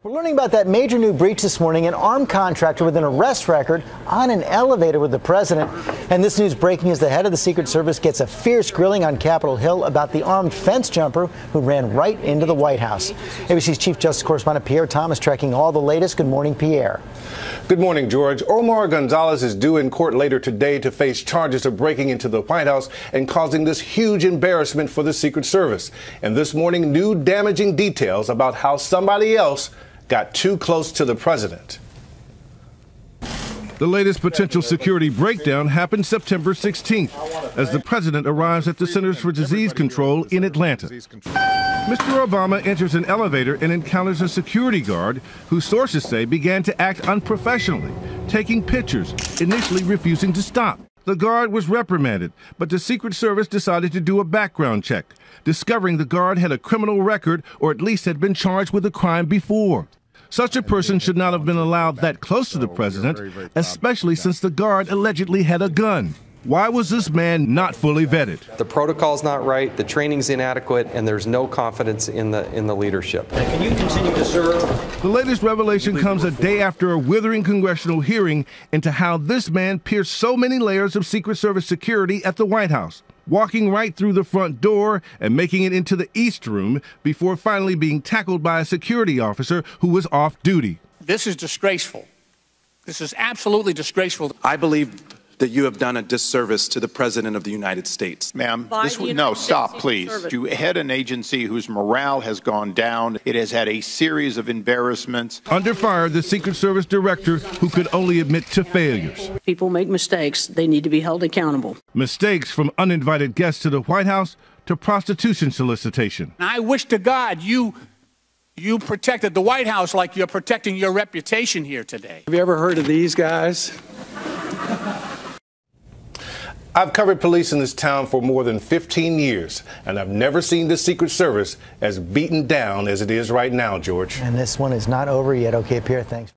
We're learning about that major new breach this morning, an armed contractor with an arrest record on an elevator with the president. And this news breaking as the head of the Secret Service gets a fierce grilling on Capitol Hill about the armed fence jumper who ran right into the White House. ABC's Chief Justice Correspondent Pierre Thomas tracking all the latest. Good morning, Pierre. Good morning, George. Omar Gonzalez is due in court later today to face charges of breaking into the White House and causing this huge embarrassment for the Secret Service. And this morning, new damaging details about how somebody else got too close to the president. The latest potential security breakdown happened September 16th as the president arrives at the Centers for Disease Control in Atlanta. Mr. Obama enters an elevator and encounters a security guard who sources say began to act unprofessionally, taking pictures, initially refusing to stop. The guard was reprimanded, but the Secret Service decided to do a background check, discovering the guard had a criminal record or at least had been charged with a crime before. Such a person should not have been allowed that close to the president, especially since the guard allegedly had a gun. Why was this man not fully vetted? The protocol's not right, the training's inadequate, and there's no confidence in the leadership. Can you continue to serve? The latest revelation comes a day after a withering congressional hearing into how this man pierced so many layers of Secret Service security at the White House, walking right through the front door and making it into the East Room before finally being tackled by a security officer who was off duty. This is disgraceful. This is absolutely disgraceful. I believe that you have done a disservice to the President of the United States. Ma'am, no, stop, please. You head an agency whose morale has gone down. It has had a series of embarrassments. Under fire, the Secret Service director who could only admit to failures. People make mistakes. They need to be held accountable. Mistakes from uninvited guests to the White House to prostitution solicitation. I wish to God you protected the White House like you're protecting your reputation here today. Have you ever heard of these guys? I've covered police in this town for more than 15 years, and I've never seen the Secret Service as beaten down as it is right now, George. And this one is not over yet. Okay, Pierre, thanks.